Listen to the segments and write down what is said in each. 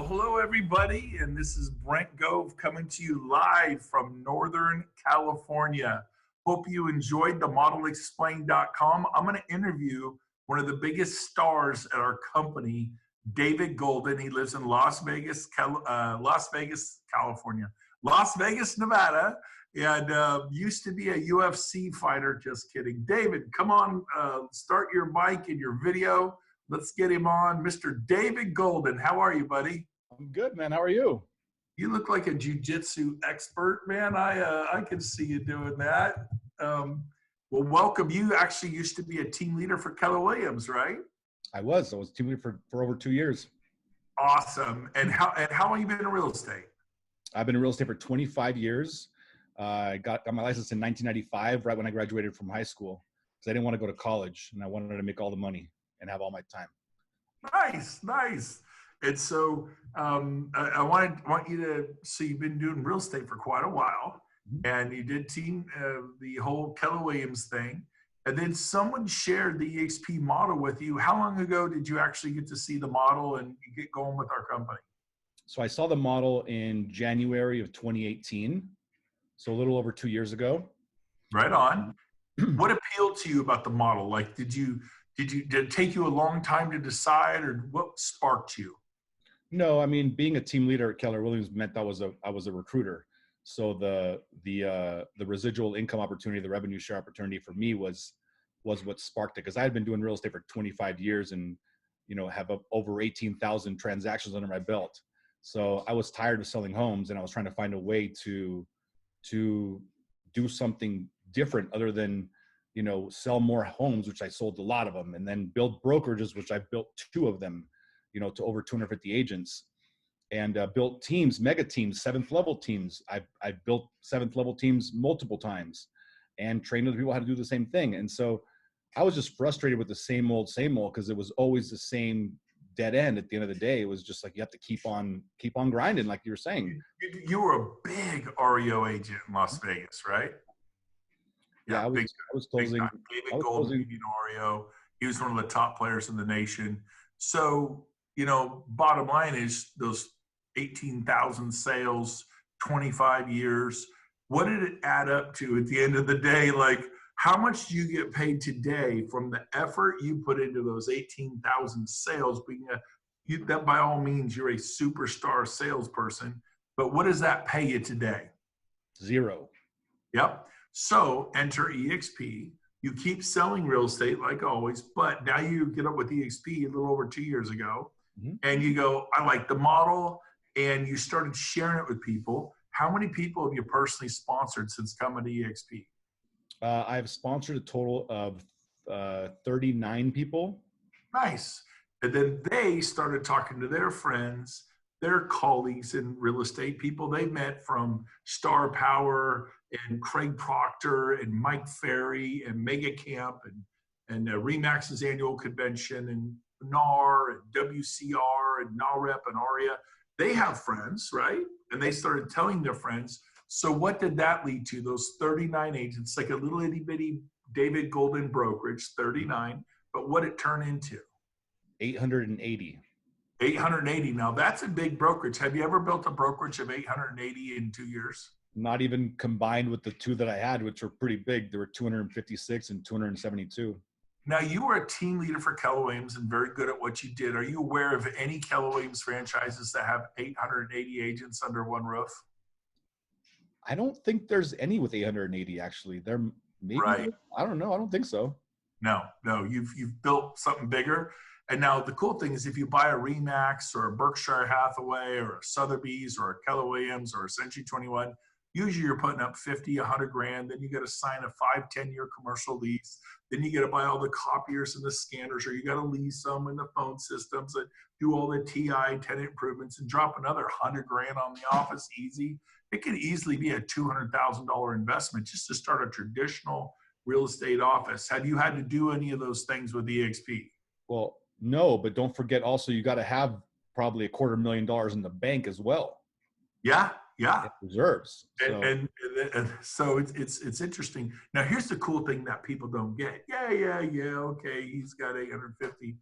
Well, hello, everybody, and this is Brent Gove coming to you live from Northern California. Hope you enjoyed the modelexplain.com. I'm going to interview one of the biggest stars at our company, David Golden. He lives in Las Vegas, California, Las Vegas, Nevada, and used to be a UFC fighter. Just kidding. David, come on, start your mic and your video. Let's get him on. Mr. David Golden. How are you, buddy? I'm good, man. How are you? You look like a jiu-jitsu expert, man. I can see you doing that. Well, welcome. You actually used to be a team leader for Keller Williams, right? I was team leader for over 2 years. Awesome. And how long have you been in real estate? I've been in real estate for 25 years. I got my license in 1995, right when I graduated from high school, because I didn't want to go to college and I wanted to make all the money and have all my time. Nice. And so I want you to, so you've been doing real estate for quite a while, and you did the whole Keller Williams thing, and then someone shared the EXP model with you. How long ago did you actually get to see the model and get going with our company? So I saw the model in January of 2018, so a little over 2 years ago. Right on. What appealed to you about the model? Like, did it take you a long time to decide, or what sparked you? No, I mean, being a team leader at Keller Williams meant I was a recruiter. So the residual income opportunity, the revenue share opportunity for me was what sparked it, because I had been doing real estate for 25 years and, have over 18,000 transactions under my belt. So I was tired of selling homes, and I was trying to find a way to do something different other than, sell more homes, which I sold a lot of them, and then build brokerages, which I built 2 of them, to over 250 agents, and built teams, mega teams, 7th level teams. I've built 7th level teams multiple times and trained other people how to do the same thing. And so I was just frustrated with the same old, because it was always the same dead end. At the end of the day, it was just like, you have to keep on grinding, like you were saying. You were a big REO agent in Las Vegas, right? Yeah, I was closing. David Golden, REO. He was one of the top players in the nation. So, bottom line is those 18,000 sales, 25 years. What did it add up to at the end of the day? Like, how much do you get paid today from the effort you put into those 18,000 sales? That by all means, you're a superstar salesperson, but what does that pay you today? 0. Yep. So enter EXP. You keep selling real estate like always, but now you get up with EXP a little over 2 years ago, and you go, I like the model, and you started sharing it with people. How many people have you personally sponsored since coming to EXP? I've sponsored a total of 39 people. Nice. And then they started talking to their friends, their colleagues in real estate, people they met from Star Power and Craig Proctor and Mike Ferry and Mega Camp and RE/MAX's annual convention and NAR and WCR and NAREP and ARIA. They have friends, right? And they started telling their friends. So what did that lead to? Those 39 agents, like a little itty bitty David Golden brokerage, 39, but what it turned into? 880. 880. Now that's a big brokerage. Have you ever built a brokerage of 880 in 2 years? Not even combined with the 2 that I had, which were pretty big. There were 256 and 272. Now, you were a team leader for Keller Williams and very good at what you did. Are you aware of any Keller Williams franchises that have 880 agents under one roof? I don't think there's any with 880, actually. There maybe, right. I don't know. I don't think so. No, you've built something bigger. And now the cool thing is, if you buy a RE/MAX or a Berkshire Hathaway or a Sotheby's or a Keller Williams or a Century 21, usually you're putting up 50, 100 grand. Then you got to sign a 5-10-year commercial lease. Then you got to buy all the copiers and the scanners, or you got to lease them and the phone systems and do all the TI tenant improvements and drop another 100 grand on the office easy. It could easily be a $200,000 investment just to start a traditional real estate office. Have you had to do any of those things with EXP? Well, no, but don't forget also, you got to have probably $250,000 in the bank as well. Yeah. Reserves. So. And so it's interesting. Now, here's the cool thing that people don't get. Yeah. Okay, he's got 850.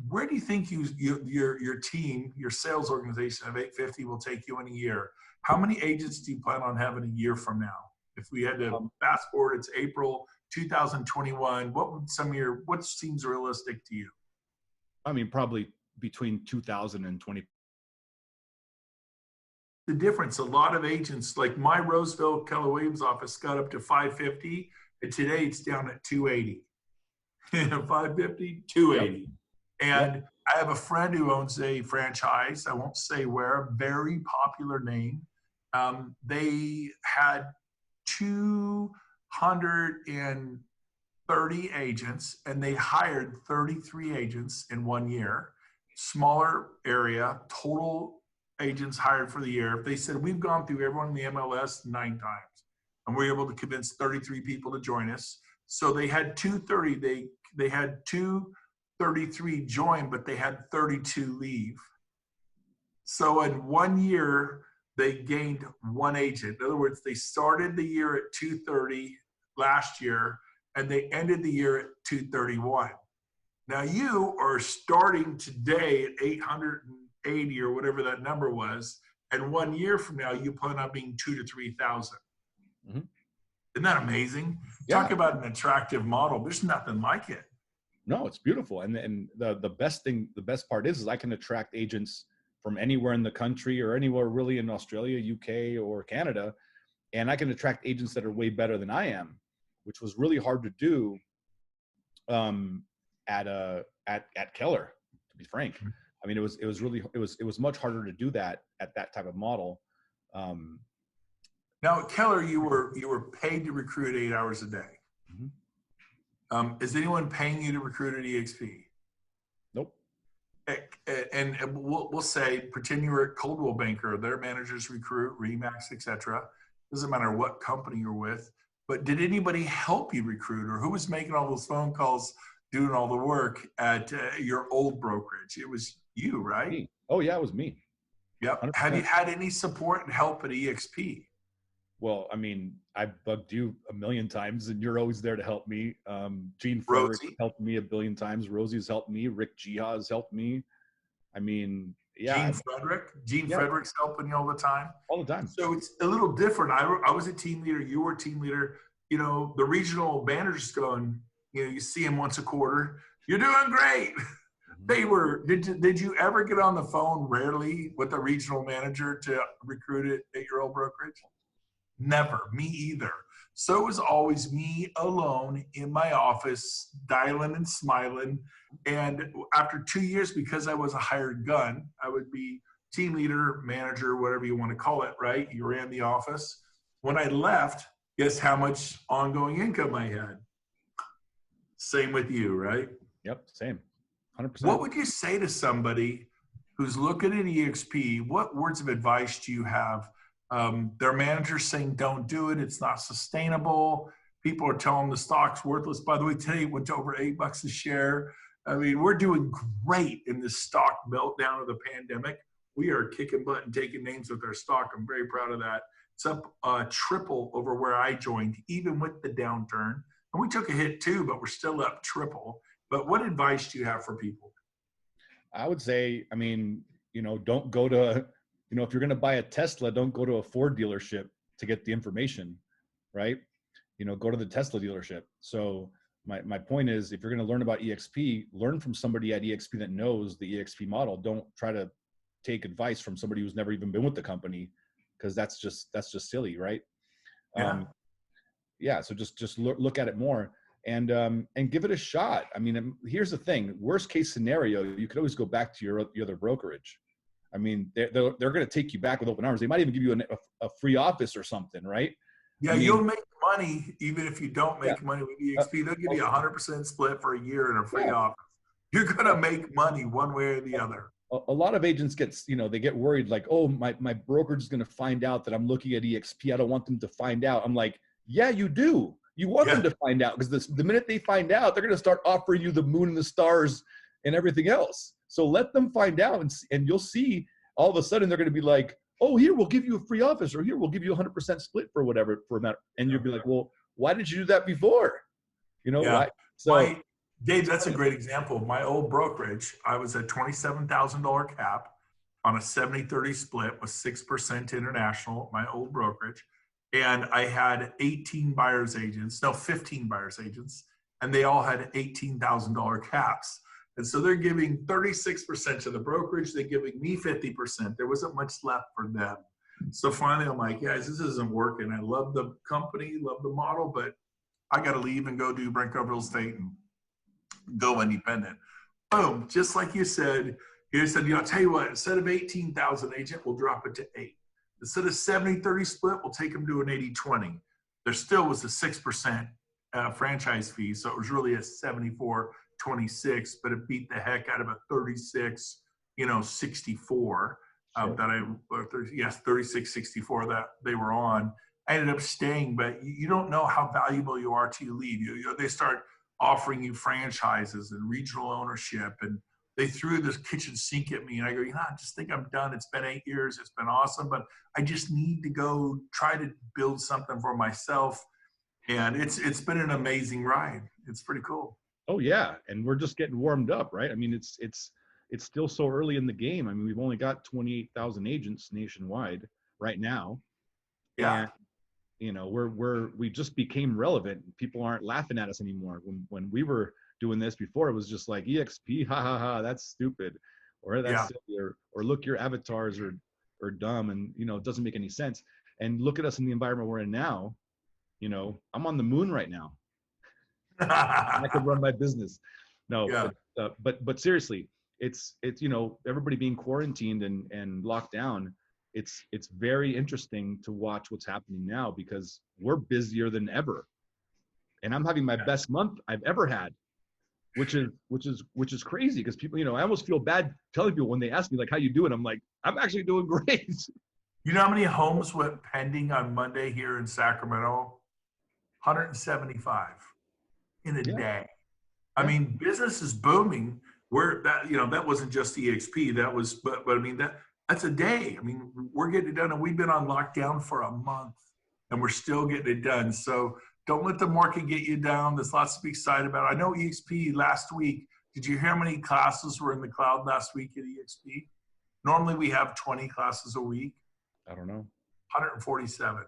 where do you think your team, your sales organization of 850 will take you in a year? How many agents do you plan on having a year from now? If we had to fast forward, it's April 2021. What seems realistic to you? I mean, probably between 2,000 and 20. The difference, a lot of agents, like my Roseville Keller Williams office got up to 550, and today it's down at 280. 550, 280. Yep. And Yep. I have a friend who owns a franchise. I won't say where, a very popular name. They had 230 agents, and they hired 33 agents in 1 year. Smaller area, total agents hired for the year. They said, we've gone through everyone in the MLS 9 times, and we were able to convince 33 people to join us. So they had 230. They had 233 join, but they had 32 leave. So in 1 year, they gained 1 agent. In other words, they started the year at 230 last year, and they ended the year at 231. Now you are starting today at 880 or whatever that number was, and 1 year from now, you plan on being 2,000 to 3,000. Mm-hmm. Isn't that amazing? Yeah. Talk about an attractive model. There's nothing like it. No, it's beautiful. And the best part is I can attract agents from anywhere in the country or anywhere really in Australia, UK, or Canada. And I can attract agents that are way better than I am, which was really hard to do at Keller, to be frank. I mean, it was much harder to do that at that type of model. Now at Keller, you were paid to recruit 8 hours a day. Mm-hmm. Is anyone paying you to recruit at EXP? Nope. And we'll say, pretend you were at Coldwell Banker, their managers recruit, Remax, etc. Doesn't matter what company you're with. But did anybody help you recruit, or who was making all those phone calls, doing all the work at your old brokerage? It was you, right? Me. Oh yeah, it was me. Yep. 100%. Have you had any support and help at EXP? Well, I mean, I bugged you a million times, and you're always there to help me. Gene Frederick helped me a billion times. Rosie's helped me. Rick Gia has helped me. I mean, yeah. Gene Frederick's helping you all the time? All the time. So it's a little different. I was a team leader. You were a team leader. You know, the regional managers going, you know, you see them once a quarter. You're doing great. They were, did you ever get on the phone rarely with a regional manager to recruit it at your old brokerage? Never. Me either. So it was always me alone in my office, dialing and smiling. And after 2 years, because I was a hired gun, I would be team leader, manager, whatever you want to call it, right? You ran the office. When I left, guess how much ongoing income I had? Same with you, right? Yep, same. 100%. What would you say to somebody who's looking at EXP? What words of advice do you have? Their manager's saying, don't do it. It's not sustainable. People are telling them the stock's worthless. By the way, today it went to over $8 a share. I mean, we're doing great in this stock meltdown of the pandemic. We are kicking butt and taking names with our stock. I'm very proud of that. It's up triple over where I joined, even with the downturn. And we took a hit too, but we're still up triple. But what advice do you have for people? I would say, I mean, you know, don't go to, you know, if you're going to buy a Tesla, don't go to a Ford dealership to get the information, right? You know, go to the Tesla dealership. So my point is, if you're going to learn about EXP, learn from somebody at EXP that knows the EXP model. Don't try to take advice from somebody who's never even been with the company, because that's just silly, right? Yeah. So just look at it more and give it a shot. I mean, here's the thing: worst case scenario, you could always go back to your other brokerage. I mean, they're going to take you back with open arms. They might even give you a free office or something, right? Yeah, I mean, you'll make money even if you don't make money with EXP. They'll give you 100% split for a year and a free office. You're going to make money one way or the other. A lot of agents they get worried, like, oh, my brokerage is going to find out that I'm looking at EXP. I don't want them to find out. I'm like, yeah, you do. You want them to find out, because the minute they find out, they're going to start offering you the moon and the stars and everything else. So let them find out, and you'll see all of a sudden they're going to be like, oh, here, we'll give you a free office, or here, we'll give you 100% split for whatever, for amount. And you'll be like, well, why did you do that before? You know, why? So Dave, that's a great example. My old brokerage, I was at $27,000 cap on a 70-30 split with 6% international, my old brokerage. And I had 18 buyer's agents, no, 15 buyer's agents, and they all had $18,000 caps. And so they're giving 36% to the brokerage, they're giving me 50%. There wasn't much left for them. So finally, I'm like, guys, this isn't working. I love the company, love the model, but I got to leave and go do Brent Gove Real Estate and go independent. Boom, just like you said, you said, I'll tell you what, instead of 18,000 agent, we'll drop it to 8. Instead of 70-30 split, we'll take them to an 80-20. There still was a 6% franchise fee, so it was really a 74-26, but it beat the heck out of a 36, 64 Sure. that I, 36-64 that they were on. I ended up staying, but you don't know how valuable you are till you leave. They start offering you franchises and regional ownership, and they threw this kitchen sink at me, and I go, I just think I'm done. It's been 8 years. It's been awesome, but I just need to go try to build something for myself. And it's been an amazing ride. It's pretty cool. Oh yeah, and we're just getting warmed up, right? I mean, it's still so early in the game. I mean, we've only got 28,000 agents nationwide right now, Yeah. and we just became relevant. People aren't laughing at us anymore. When we were doing this before, it was just like EXP, ha ha ha, that's stupid, or that's silly, or look, your avatars are dumb, and it doesn't make any sense. And look at us in the environment we're in now. I'm on the moon right now. I could run my business. No, Yeah. but seriously, it's everybody being quarantined and locked down. It's very interesting to watch what's happening now, because we're busier than ever, and I'm having my best month I've ever had, which is crazy, because people, I almost feel bad telling people when they ask me like, how you doing? I'm like, I'm actually doing great. You know how many homes went pending on Monday here in Sacramento? 175 in a Yeah. day. I Yeah. mean, business is booming. That wasn't just EXP. That was, but I mean, that's a day. I mean, we're getting it done, and we've been on lockdown for a month, and we're still getting it done. So don't let the market get you down. There's lots to be excited about. I know EXP last week. Did you hear how many classes were in the cloud last week at EXP? Normally we have 20 classes a week. I don't know. 147.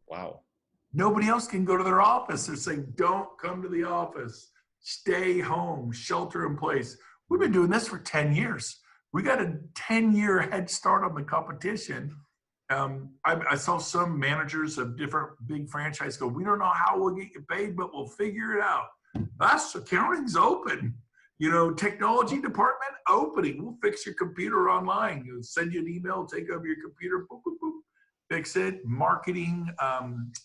Wow. Nobody else can go to their office. They're saying, don't come to the office. Stay home, shelter in place. We've been doing this for 10 years. We got a 10-year head start on the competition. I saw some managers of different big franchises go, we don't know how we'll get you paid, but we'll figure it out. Us, accounting's open. Technology department opening. We'll fix your computer online. You'll send you an email, take over your computer, boop, boop, boop, fix it. Marketing,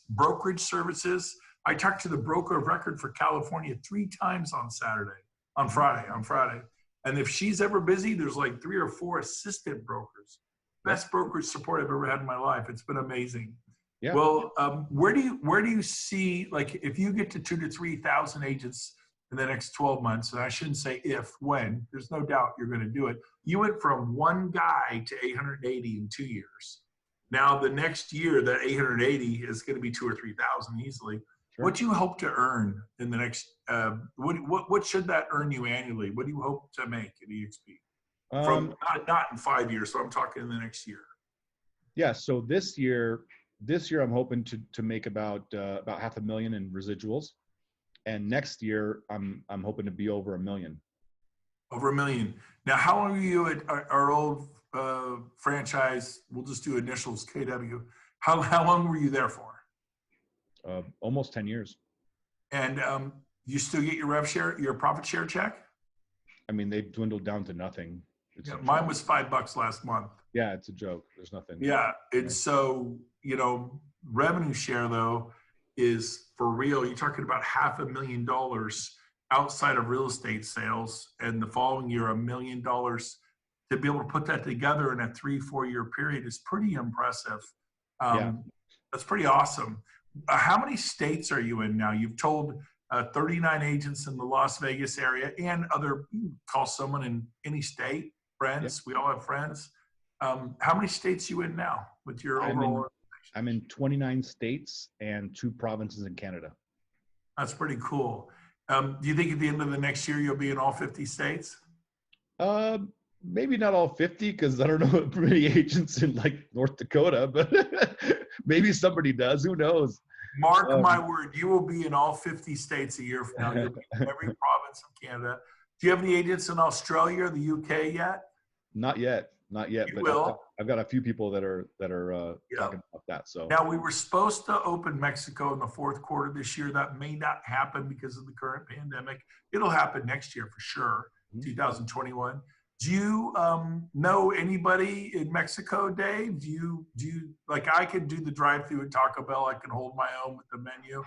brokerage services. I talked to the broker of record for California 3 times on Friday. And if she's ever busy, there's like 3 or 4 assistant brokers. Best brokerage support I've ever had in my life. It's been amazing. Yeah. Well, where do you see, like, if you get to 2,000 to 3,000 agents in the next 12 months, and I shouldn't say if, when, there's no doubt you're going to do it. You went from 1 guy to 880 in 2 years. Now the next year, that 880 is going to be 2,000 or 3,000 easily. Sure. What do you hope to earn in the next? What should that earn you annually? What do you hope to make at EXP? From not in 5 years, so I'm talking in the next year. Yeah. So this year I'm hoping to make about $500,000 in residuals, and next year I'm hoping to be over $1 million. Over $1 million. Now, how long were you at our old franchise? We'll just do initials, KW. How long were you there for? Almost 10 years. And you still get your rev share, your profit share check? I mean, they've dwindled down to nothing. Yeah, mine was $5 last month. Yeah, it's a joke. There's nothing. Yeah, and so revenue share though is for real. You're talking about $500,000 outside of real estate sales, and the following year $1 million. To be able to put that together in a 3-4 year period is pretty impressive. That's pretty awesome. How many states are you in now? You've told 39 agents in the Las Vegas area and other, you can call someone in any state, friends. We all have friends. How many states you in now with your overall? I'm in 29 states and 2 provinces in Canada. That's pretty cool. Do you think at the end of the next year you'll be in all 50 states? Maybe not all 50, because I don't know many agents in like North Dakota, but maybe somebody does. Who knows? Mark my Um, word, you will be in all 50 states a year from now. You'll be in every province of Canada. Do you have any agents in Australia or the UK yet? Not yet, not yet, You but will. I've got a few people that are Yeah. talking about that. So Now, we were supposed to open Mexico in the fourth quarter this year. That may not happen because of the current pandemic. It'll happen next year for sure, mhm. 2021. Do you know anybody in Mexico, Dave? Do you like I could do the drive-through at Taco Bell. I can hold my own with the menu.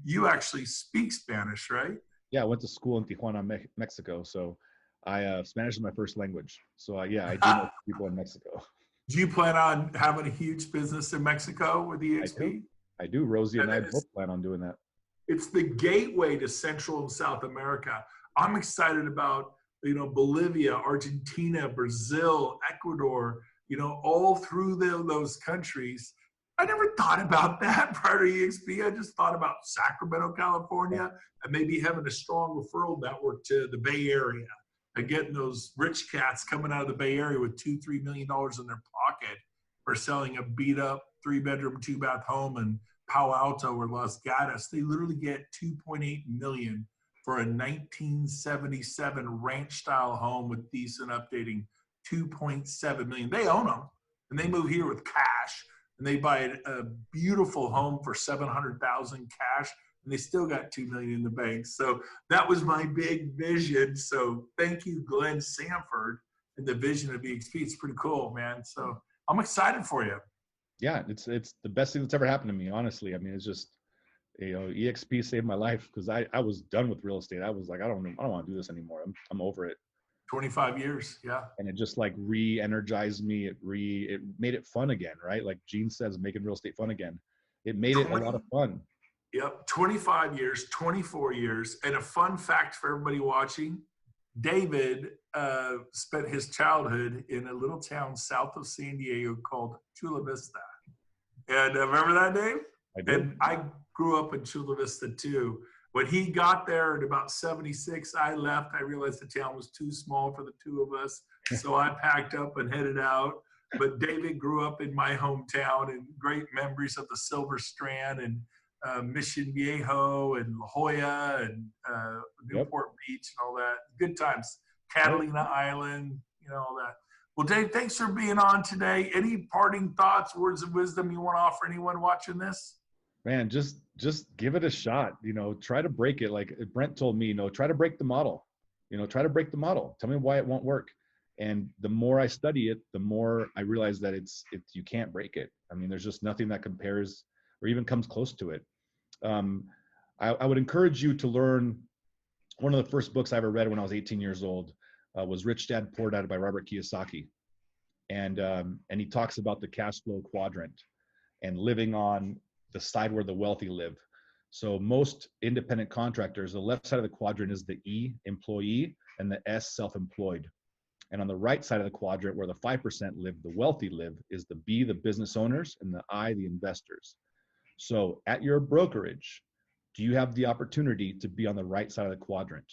You actually speak Spanish, right? Yeah, I went to school in Tijuana, Mexico. So Spanish is my first language. So yeah, I do know Do people in Mexico. you plan on having a huge business in Mexico with I do. EXP? I do. Rosie and And I it's both plan on doing that. it's the gateway to Central and South America. I'm excited about, Bolivia, Argentina, Brazil, Ecuador, all through those countries. I never thought about that prior to EXP. I just thought about Sacramento, Yeah. California, and maybe having a strong referral network to the Bay Area and getting those rich cats coming out of the Bay Area with $2-3 million in their pocket for selling a beat up 3-bedroom, 2-bath home in Palo Alto or Las Gatas. They literally get 2.8 million for a 1977 ranch style home with decent updating. 2.7 million. They own them, and they move here with cash, and they buy a beautiful home for 700,000 cash, and they still got 2 million in the bank. So that was my big vision. So thank you, Glenn Sanford, and the vision of EXP. It's pretty cool, man. So I'm excited for you. Yeah, it's the best thing that's ever happened to me, honestly. I mean, it's just, EXP saved my life, because I was done with real estate. I was like, I don't want to do this anymore. I'm over it. 25 years, yeah. And it just like re-energized me. It made it fun again, right? Like Gene says, making real estate fun again. It made it a lot 20, of fun. yep, 25 years, 24 years. And a fun fact for everybody watching, David spent his childhood in a little town south of San Diego called Chula Vista. And remember that, Dave? I do. And I grew up in Chula Vista too. When he got there in about 76, I left. I realized the town was too small for the two of us. So I packed up and headed out. But David grew up in my hometown, and great memories of the Silver Strand and Mission Viejo and La Jolla and Yep. Newport Beach and all that. Good times. Yep. Catalina Island, all that. Well, Dave, thanks for being on today. Any parting thoughts, words of wisdom you want to offer anyone watching this? Man, just give it a shot. Try to break it. Like Brent told me, try to break the model. Try to break the model. Tell me why it won't work. And the more I study it, the more I realize that it's you can't break it. I mean, there's just nothing that compares or even comes close to it. I would encourage you to learn. One of the first books I ever read when I was 18 years old was Rich Dad Poor Dad by Robert Kiyosaki. And he talks about the cash flow quadrant and living on the side where the wealthy live. So most independent contractors, the left side of the quadrant is the E, employee, and the S, self-employed. And on the right side of the quadrant, where the 5% live, the wealthy live, is the B, the business owners, and the I, the investors. So at your brokerage, do you have the opportunity to be on the right side of the quadrant,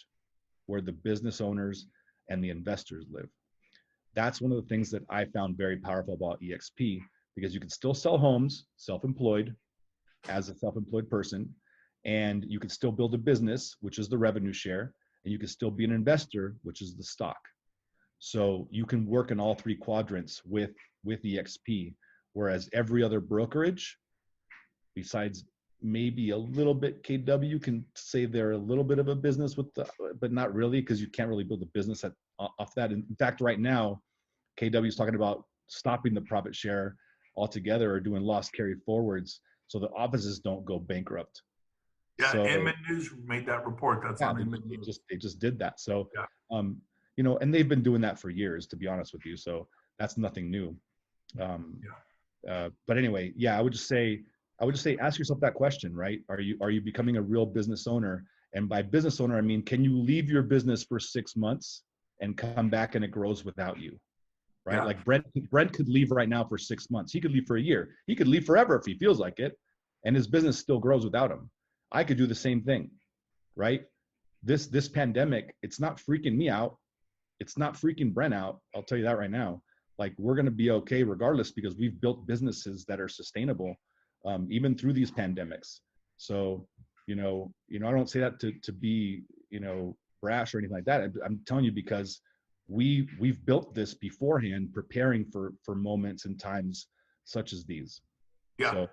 where the business owners and the investors live? That's one of the things that I found very powerful about EXP, because you can still sell homes, self-employed, as a self-employed person, and you can still build a business, which is the revenue share, and you can still be an investor, which is the stock. So you can work in all three quadrants with EXP, whereas every other brokerage, besides maybe a little bit KW, can say they're a little bit of a business but not really, because you can't really build a business off that. In fact, right now, KW is talking about stopping the profit share altogether or doing loss carry forwards, so the offices don't go bankrupt. Yeah, so, Inman News made that report. That's on Inman News. They just did that. So, yeah. And they've been doing that for years, to be honest with you. So that's nothing new. But anyway, yeah, I would just say, ask yourself that question, right? Are you becoming a real business owner? And by business owner, I mean, can you leave your business for 6 months and come back and it grows without you? Right? Yeah. Like Brent could leave right now for 6 months. He could leave for a year. He could leave forever if he feels like it, and his business still grows without him. I could do the same thing, right? this pandemic, it's not freaking me out. It's not freaking Brent out. I'll tell you that right now. Like, we're going to be okay regardless, because we've built businesses that are sustainable, even through these pandemics. So, I don't say that to be, brash or anything like that. I'm telling you, because we've built this beforehand, preparing for moments and times such as these. Yeah. So,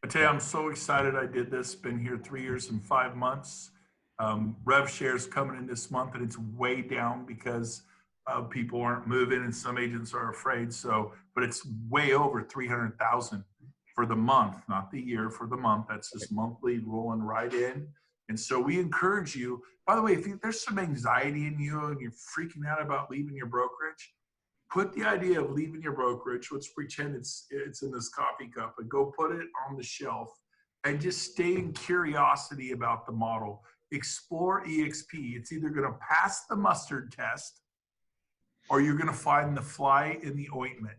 I tell you, I'm so excited I did this. Been here 3 years and 5 months. Rev shares coming in this month, and it's way down because people aren't moving and some agents are afraid. So, but it's way over 300,000 for the month, not the year, for the month. That's just monthly rolling right in. And so we encourage you. By the way, if there's some anxiety in you and you're freaking out about leaving your brokerage, put the idea of leaving your brokerage, let's pretend it's in this coffee cup, and go put it on the shelf and just stay in curiosity about the model. Explore EXP. It's either going to pass the mustard test or you're going to find the fly in the ointment.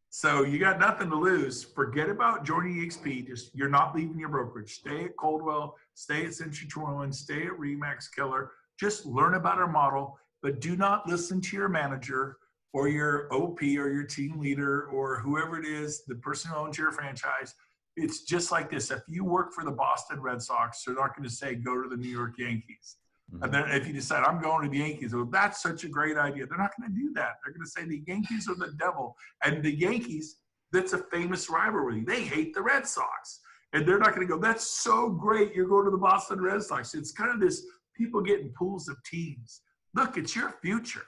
So you got nothing to lose. Forget about joining EXP. Just, you're not leaving your brokerage. Stay at Coldwell, stay at Century 21, stay at Remax Keller. Just learn about our model, but do not listen to your manager or your OP or your team leader or whoever it is, the person who owns your franchise. It's just like this. If you work for the Boston Red Sox, they're not going to say, go to the New York Yankees. Mm-hmm. And then if you decide, I'm going to the Yankees, well, that's such a great idea. They're not going to do that. They're going to say the Yankees are the devil. And the Yankees, that's a famous rivalry. They hate the Red Sox. And they're not going to go, that's so great, you're going to the Boston Red Sox. It's kind of this, people getting pools of teams. Look, it's your future.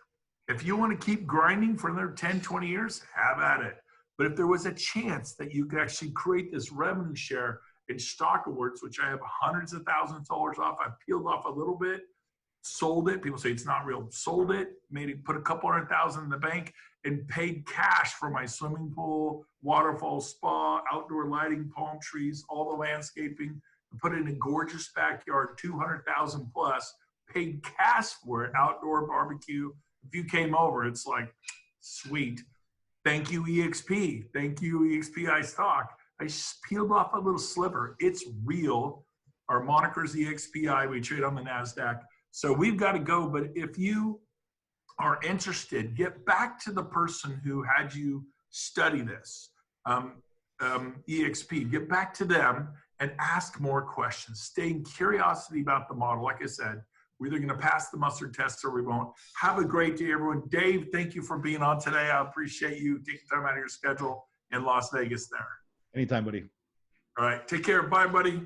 If you want to keep grinding for another 10, 20 years, have at it. But if there was a chance that you could actually create this revenue share in stock awards, which I have hundreds of thousands of dollars off, I've peeled off a little bit, sold it. People say it's not real. Sold it, made it, put a couple $100,000 in the bank, and paid cash for my swimming pool, waterfall, spa, outdoor lighting, palm trees, all the landscaping, and put it in a gorgeous backyard, 200,000 plus, paid cash for it, outdoor barbecue. If you came over, it's like, sweet. Thank you, EXP. Thank you, EXPI stock. I just peeled off a little sliver. It's real. Our moniker is EXPI. We trade on the NASDAQ. So we've got to go. But if you are interested, get back to the person who had you study this, EXP. Get back to them and ask more questions. Stay in curiosity about the model. Like I said, we're either going to pass the mustard test or we won't. Have a great day, everyone. Dave, thank you for being on today. I appreciate you taking time out of your schedule in Las Vegas there. Anytime, buddy. All right. Take care. Bye, buddy.